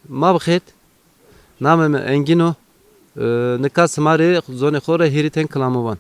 Mabxet, namem Engino, nikas mare zone khore hiriten klamovan.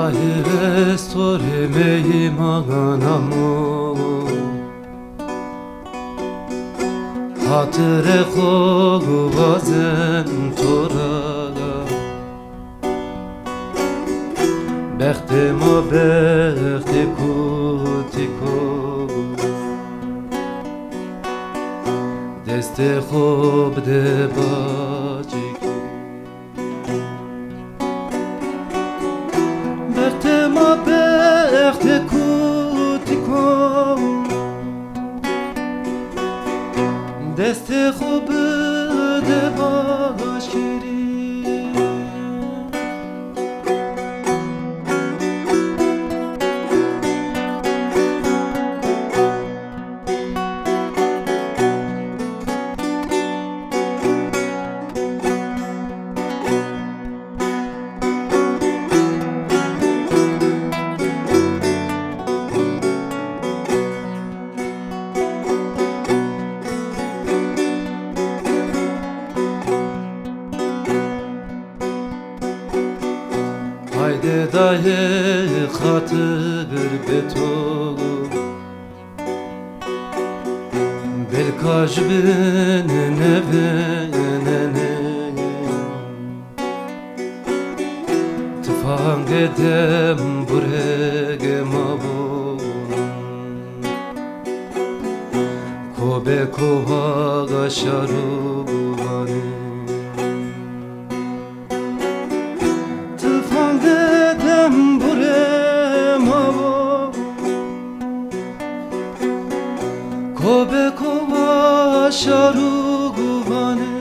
Ahire sore meyi maganamu Hatire khogu bazen toraga Bekhte ma bekhte kutiko Deste khob de bacik ما بخت کوتیکو دست خوب ده باشیری Haydi dayı hatır beto Belkaj bine nevene Tıfang edem burege mabu Kobe koha gaşaru bani Kobe kova sharu gubane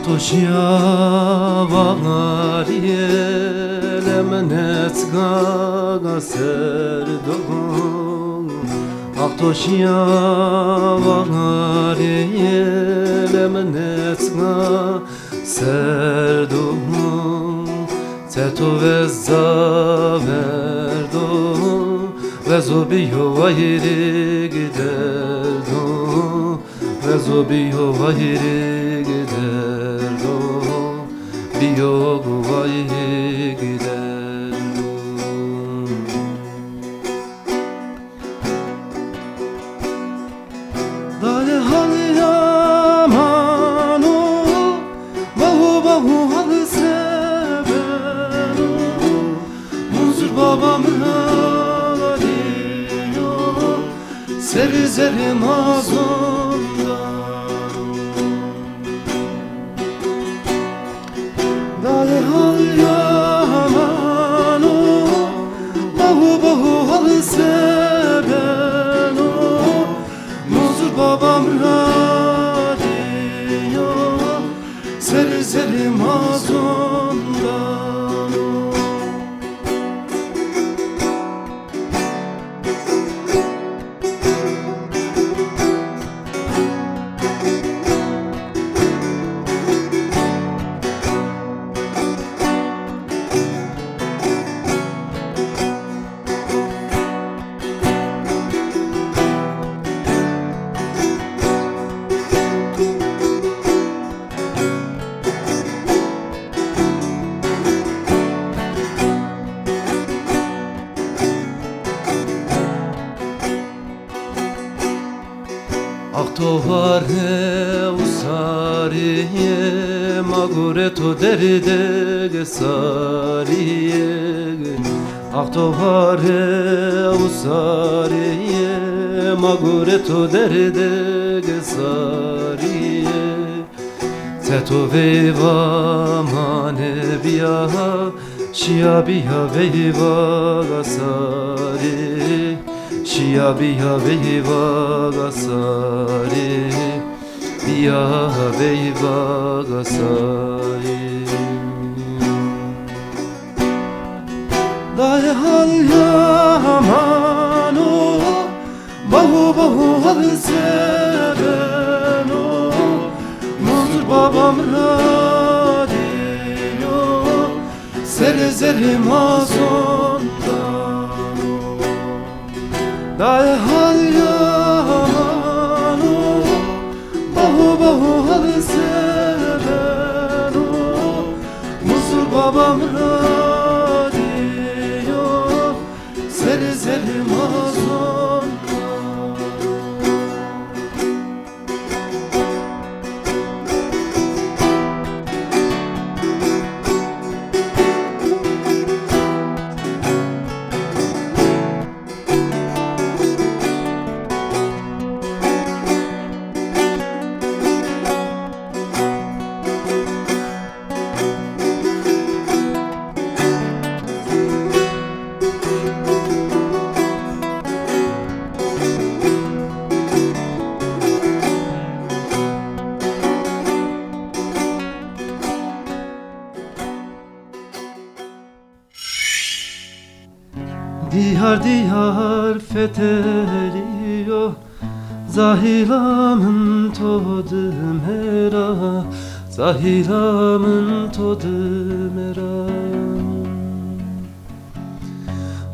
Toshia vagariye lemenet gaga serdom Toshia vagariye lemenet gaga serdom Teto vezza verdom Vezo biyo vahiri giderdom Vezo biyo vahiri giderdom Biyo vahiri giderdom Dale hali yamanu Bahu bahu hali sevenu Munzur babam haliyo Seri seri mazlumda Dale hal yamanu Bahu bahu hali sevenu Munzur babam haliyo Seri seri mazlumda Aktovare usariye magure to derde gesariye Aktovare usariye magure to derde gesariye Teto veva mane biya Shia biha veva gasari Shia biha veva gasari Biha veva gasari Daye hal yamano Bahu bahu hal seveno Muzur babam radyo Zeri zeri mazonda Daye hal yamano Bahu bahu hal seveno Muzur babam radyo Zeri zeri mazonda Diyar diyar fethediyor Zahilamın todu mera Zahilamın todu mera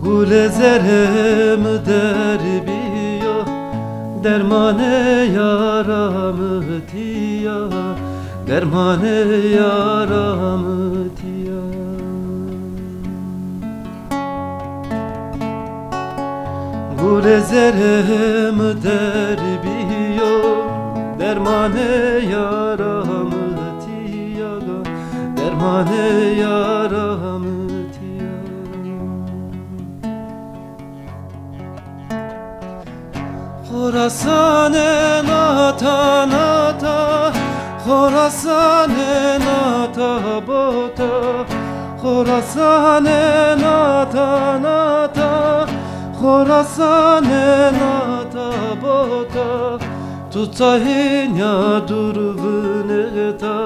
Gule zerem derbiyo Dermane yaramı tiya Dermane yaramı tiya Gule zerem derbiyo Dermane yaramı tiyaga Dermane yaramı tiyaga Khorasane nata nata Khorasane nata bota Khorasane nata nata Khorasane nata bota Tutahinya durvneta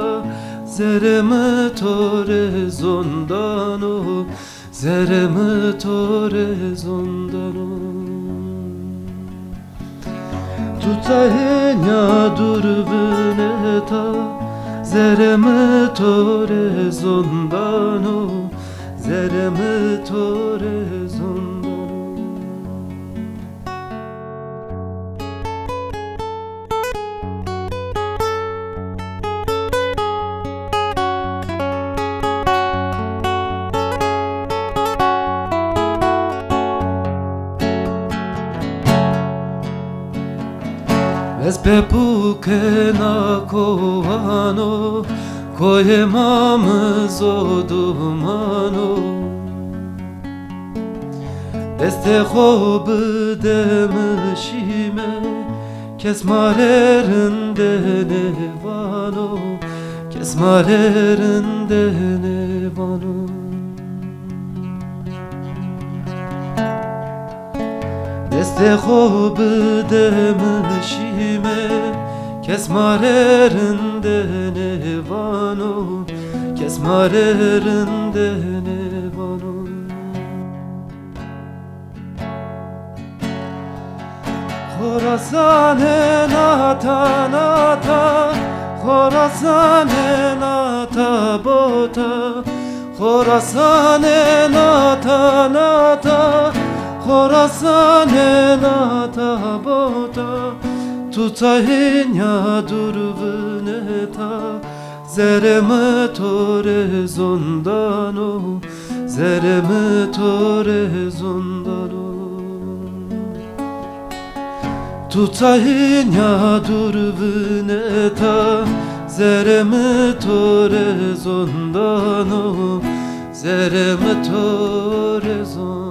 Zereme tore zondano Zereme tore zondano Tutahinya durvneta Zereme tore zondano Zereme tore zondano Espepuke na kovano Koyemam zodumano Deste khob demişime Kesmalerinde nevano Kesmalerinde nevano Deste khob demişime Kesmalerinde nevano Kesmalerinde nevano Khorasane nata nata Khorasane nata bota Khorasane nata nata Khorasane nata bota Tutahinya durvneta Zereme tore zondano Zereme tore zondano Tutahenya durvneta Zerem tore zondano Zerem tore zondano